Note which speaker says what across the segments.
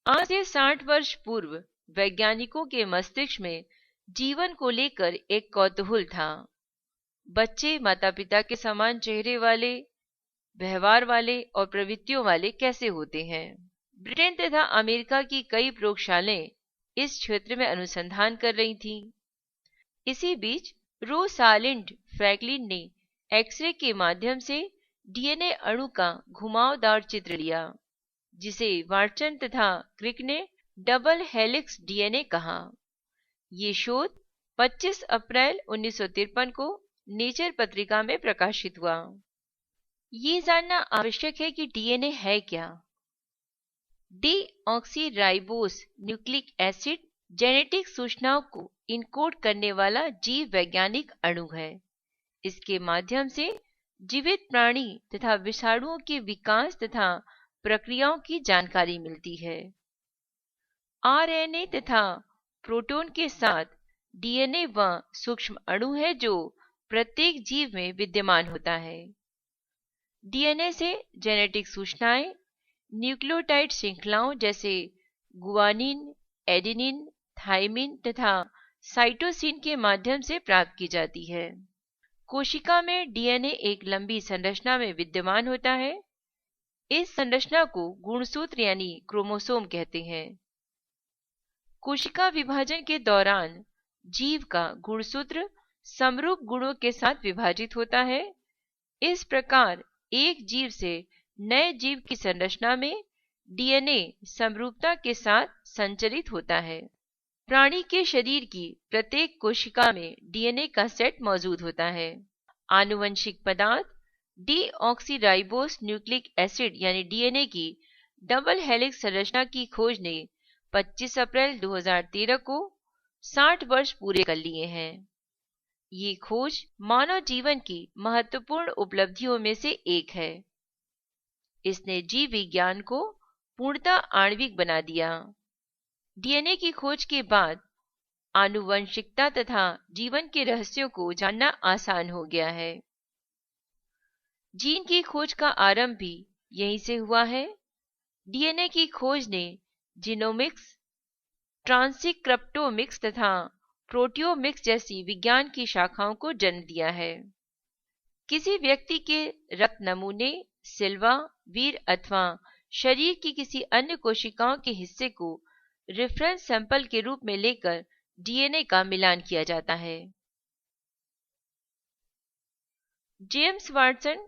Speaker 1: आज से 60 वर्ष पूर्व वैज्ञानिकों के मस्तिष्क में जीवन को लेकर एक कौतूहल था। बच्चे माता पिता के समान चेहरे वाले, व्यवहार वाले और प्रवृत्तियों वाले कैसे होते हैं। ब्रिटेन तथा अमेरिका की कई प्रयोगशालाएं इस क्षेत्र में अनुसंधान कर रही थीं। इसी बीच रोसालिंड फ्रैंकलिन ने एक्सरे के माध्यम से डीएनए अणु का घुमावदार चित्र लिया, जिसे वाटसन तथा क्रिक ने डबल हेलिक्स डीएनए कहा। ये शोध 25 अप्रैल 1953 को नेचर पत्रिका में प्रकाशित हुआ। ये जानना आवश्यक है कि डीएनए है क्या। डीऑक्सीराइबोस न्यूक्लिक एसिड जेनेटिक सूचनाओं को इनकोड करने वाला जीव वैज्ञानिक अणु है। इसके माध्यम से जीवित प्राणी तथा विषाणुओं के विकास तथा प्रक्रियाओं की जानकारी मिलती है। आरएनए तथा प्रोटॉन के साथ डीएनए वह सूक्ष्म अणु है जो प्रत्येक जीव में विद्यमान होता है। डीएनए से जेनेटिक सूचनाएं न्यूक्लियोटाइड श्रृंखलाओं जैसे गुआनिन, एडेनिन, थाइमिन तथा साइटोसिन के माध्यम से प्राप्त की जाती है। कोशिका में डीएनए एक लंबी संरचना में विद्यमान होता है। इस संरचना को गुणसूत्र यानी क्रोमोसोम कहते हैं। कोशिका विभाजन के दौरान जीव का गुणसूत्र समरूप गुणों के साथ विभाजित होता है। इस प्रकार एक जीव से नए जीव की संरचना में डीएनए समरूपता के साथ संचरित होता है। प्राणी के शरीर की प्रत्येक कोशिका में डीएनए का सेट मौजूद होता है। आनुवंशिक पदार्थ डीऑक्सीराइबोस न्यूक्लिक एसिड यानी डीएनए की डबल हेलिक्स संरचना की खोज ने 25 अप्रैल 2013 को 60 वर्ष पूरे कर लिए हैं। ये खोज मानव जीवन की महत्वपूर्ण उपलब्धियों में से एक है। इसने जीव विज्ञान को पूर्णतः आणविक बना दिया। डीएनए की खोज के बाद आनुवंशिकता तथा जीवन के रहस्यों को जानना आसान हो गया है। जीन की खोज का आरंभ भी यहीं से हुआ है। डीएनए की खोज ने जीनोमिक्स, ट्रांसक्रिप्टोमिक्स तथा प्रोटियोमिक्स जैसी विज्ञान की शाखाओं को जन्म दिया है। किसी व्यक्ति के रक्त नमूने, सिल्वा, वीर अथवा शरीर की किसी अन्य कोशिकाओं के हिस्से को रेफरेंस सैंपल के रूप में लेकर डीएनए का मिलान किया जाता है। जेम्स वाटसन,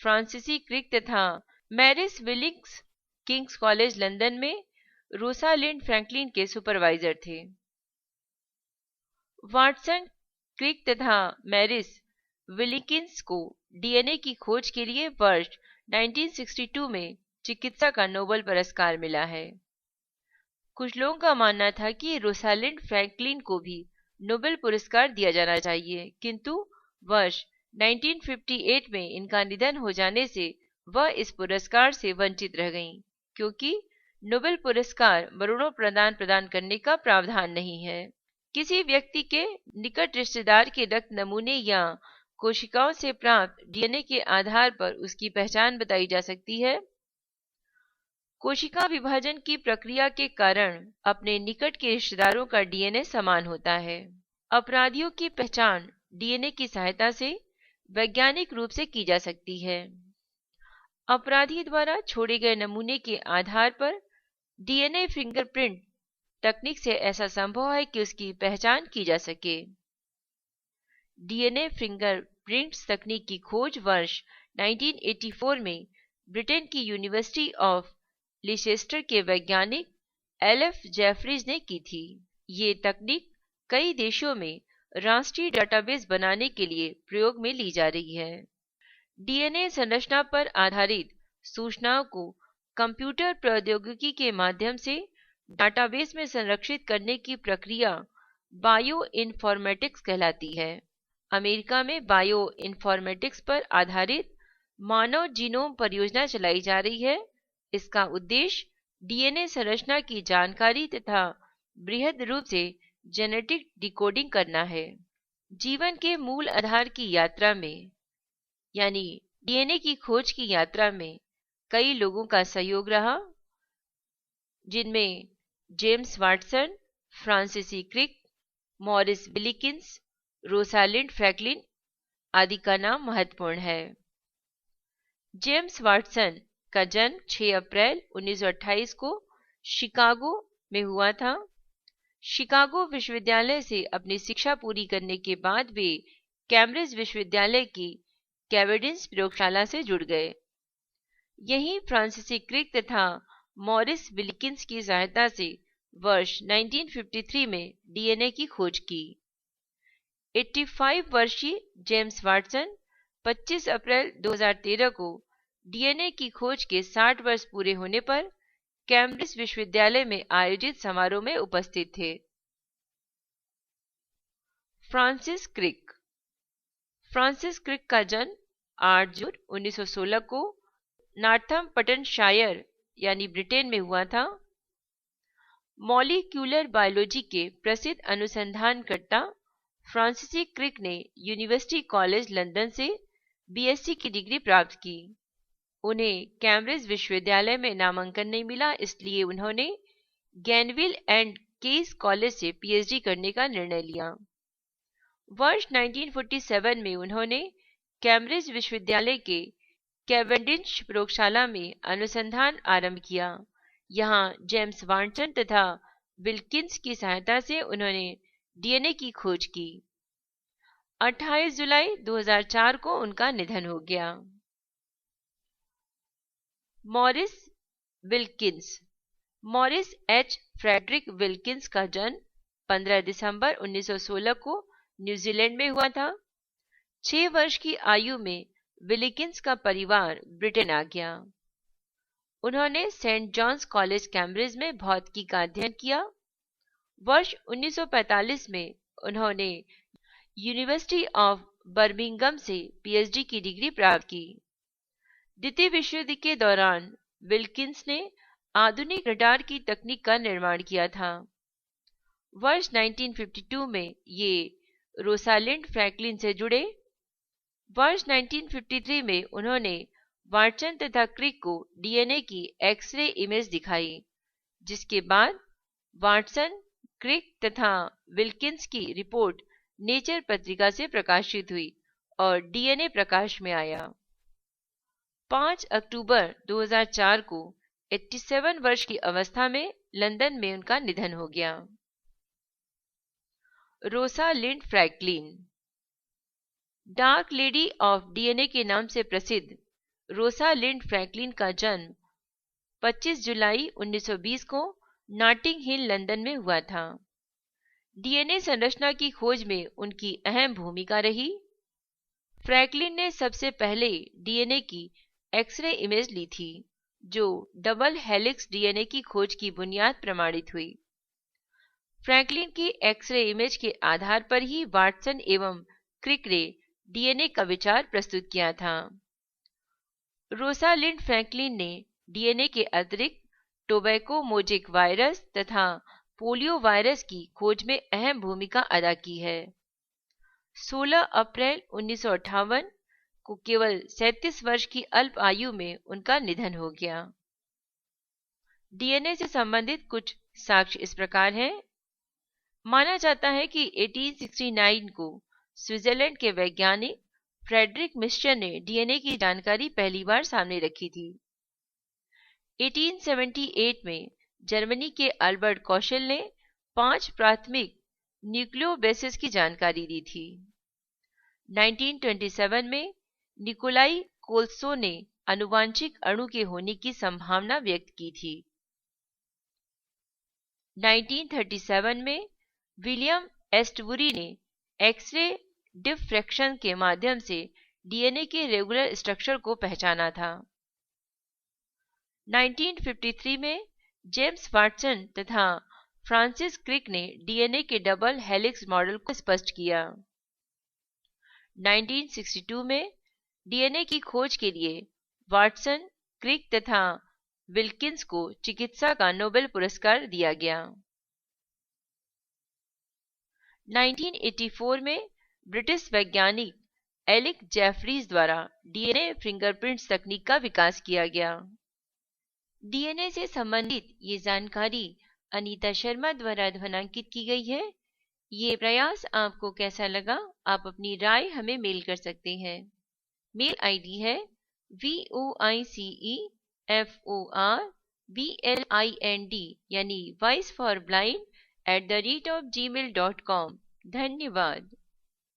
Speaker 1: फ्रांसीसी क्रिक तथा मैरिस विलिंग्स किंग्स कॉलेज लंदन में रोसालिंड फ्रैंकलिन के सुपरवाइजर थे। वाटसन, क्रिक तथा मैरिस विलिंकिंस को डीएनए की खोज के लिए वर्ष 1962 में चिकित्सा का नोबेल पुरस्कार मिला है। कुछ लोगों का मानना था कि रोसालिंड फ्रैंकलिन को भी नोबेल पुरस्कार दिया जाना चाहिए, किंतु वर्ष 1958 में इनका निधन हो जाने से वह इस पुरस्कार से वंचित रह गईं, क्योंकि नोबेल पुरस्कार मरणोपरांत प्रदान करने का प्रावधान नहीं है। किसी व्यक्ति के निकट रिश्तेदार के रक्त नमूने या कोशिकाओं से प्राप्त डीएनए के आधार पर उसकी पहचान बताई जा सकती है। कोशिका विभाजन की प्रक्रिया के कारण अपने निकट के रिश्तेदारों का डीएनए समान होता है। अपराधियों की पहचान डीएनए की सहायता से वैज्ञानिक रूप से की जा सकती है। अपराधी द्वारा छोड़े गए नमूने के आधार पर डीएनए फिंगरप्रिंट तकनीक से ऐसा संभव है कि उसकी पहचान की जा सके। डीएनए फिंगरप्रिंट्स तकनीक की खोज वर्ष 1984 में ब्रिटेन की यूनिवर्सिटी ऑफ लिचेस्टर के वैज्ञानिक एलएफ जेफरीज ने की थी। ये तकनीक कई देशों में राष्ट्रीय डेटाबेस बनाने के लिए प्रयोग में ली जा रही है। डीएनए संरचना पर आधारित सूचनाओं को कंप्यूटर प्रौद्योगिकी के माध्यम से डेटाबेस में संरक्षित करने की प्रक्रिया बायो इन्फॉर्मेटिक्स कहलाती है। अमेरिका में बायो इन्फॉर्मेटिक्स पर आधारित मानव जीनोम परियोजना चलाई जा रही है। इसका उद्देश्य डीएनए संरचना की जानकारी तथा बृहद रूप से जेनेटिक डिकोडिंग करना है। जीवन के मूल आधार की यात्रा में यानी डीएनए की खोज की यात्रा में कई लोगों का सहयोग रहा। जिनमें जेम्स वाटसन, फ्रांसिस ई क्रिक, मॉरिस विलिकिंस, रोसालिंड फ्रैंकलिन आदि का नाम महत्वपूर्ण है। जेम्स वाटसन का जन्म 6 अप्रैल 1928 को शिकागो में हुआ था। शिकागो विश्वविद्यालय से अपनी शिक्षा पूरी करने के बाद वे कैम्ब्रिज विश्वविद्यालय की कैवेंडिश प्रयोगशाला से जुड़ गए। यहीं फ्रांसीसी क्रिक तथा मॉरिस विलिकिंस की सहायता से वर्ष 1953 में डीएनए की खोज की। 85 वर्षीय जेम्स वाटसन 25 अप्रैल 2013 को डीएनए की खोज के 60 वर्ष पूरे होने पर कैम्ब्रिज विश्वविद्यालय में आयोजित समारोह में उपस्थित थे। Francis Crick. फ्रांसिस क्रिक का जन्म 8 जून 1916 को नॉर्थम्पटनशायर यानी ब्रिटेन में हुआ था। मॉलिक्यूलर बायोलॉजी के प्रसिद्ध अनुसंधानकर्ता फ्रांसिस क्रिक ने यूनिवर्सिटी कॉलेज लंदन से बीएससी की डिग्री प्राप्त की। उन्हें कैम्ब्रिज विश्वविद्यालय में नामांकन नहीं मिला, इसलिए उन्होंने गैनविल एंड केस कॉलेज से पीएचडी करने का निर्णय लिया। वर्ष 1947 में उन्होंने कैम्ब्रिज विश्वविद्यालय के कैवेंडिश प्रयोगशाला में अनुसंधान आरंभ किया। यहाँ जेम्स वाटसन तथा विल्किंस की सहायता से उन्होंने डीएनए की खोज की। 28 जुलाई 2004 को उनका निधन हो गया। Maurice Wilkins. Maurice H Frederick Wilkins का जन्म 15 दिसंबर 1916 को न्यूजीलैंड में हुआ था। 6 वर्ष की आयु में विलिकिंस का परिवार ब्रिटेन आ गया। उन्होंने सेंट जॉन्स कॉलेज कैम्ब्रिज में भौतिकी का अध्ययन किया। वर्ष 1945 में उन्होंने यूनिवर्सिटी ऑफ बर्मिंघम से पीएचडी की डिग्री प्राप्त की। द्वितीय विश्व युद्ध के दौरान विल्किंस ने आधुनिक रडार की तकनीक का निर्माण किया था। वर्ष 1952 में ये रोसालिंड फ्रैंकलिन से जुड़े। वर्ष 1953 में उन्होंने वाटसन तथा क्रिक को डीएनए की एक्सरे इमेज दिखाई, जिसके बाद वाटसन, क्रिक तथा विल्किंस की रिपोर्ट नेचर पत्रिका से प्रकाशित हुई और डीएनए प्रकाश में आया। 5 अक्टूबर 2004 को 87 वर्ष की अवस्था में लंदन में उनका निधन हो गया। Rosalind Franklin. Dark lady of DNA के नाम से प्रसिद्ध रोसालिंड फ्रैंकलिन का जन्म 25 जुलाई 1920 को नॉटिंग हिल लंदन में हुआ था। डीएनए संरचना की खोज में उनकी अहम भूमिका रही। फ्रैंकलिन ने सबसे पहले डीएनए की एक्सरे इमेज ली थी, जो डबल हेलिक्स डीएनए की खोज की बुनियाद प्रमाणित हुई। फ्रैंकलिन की एक्सरे इमेज के आधार पर ही वाटसन एवं क्रिक ने डीएनए का विचार प्रस्तुत किया था। रोसालिंड फ्रैंकलिन ने डीएनए के अतिरिक्त टोबैको मोजेक वायरस तथा पोलियो वायरस की खोज में अहम भूमिका अदा की है। 16 अप्रैल 1958 को केवल 37 वर्ष की अल्प आयु में उनका निधन हो गया। डीएनए से संबंधित कुछ साक्ष्य इस प्रकार हैं। माना जाता है कि 1869 को स्विट्जरलैंड के वैज्ञानिक फ्रेडरिक मिस्चर ने डीएनए की जानकारी पहली बार सामने रखी थी। 1878 में जर्मनी के अल्बर्ट कौशल ने 5 प्राथमिक न्यूक्लियोबेसिस की जानकारी दी थी। 1927 में निकोलाई कोल्सो ने आनुवांशिक अणु के होने की संभावना व्यक्त की थी। 1937 में विलियम एस्टबुरी ने एक्सरे डिफ्रैक्शन के माध्यम से डीएनए के रेगुलर स्ट्रक्चर को पहचाना था। 1953 में जेम्स वाटसन तथा फ्रांसिस क्रिक ने डीएनए के डबल हेलिक्स मॉडल को स्पष्ट किया। 1962 में डीएनए की खोज के लिए वाटसन, क्रिक तथा विल्किंस को चिकित्सा का नोबेल पुरस्कार दिया गया। 1984 में ब्रिटिश वैज्ञानिक एलिक जेफरीज द्वारा डीएनए फिंगरप्रिंट्स तकनीक का विकास किया गया। डीएनए से संबंधित ये जानकारी अनीता शर्मा द्वारा ध्वनांकित की गई है। ये प्रयास आपको कैसा लगा, आप अपनी राय हमें मेल कर सकते हैं। मेल आईडी है voiceforblind यानी वॉइस फॉर ब्लाइंड @gmail.com। धन्यवाद।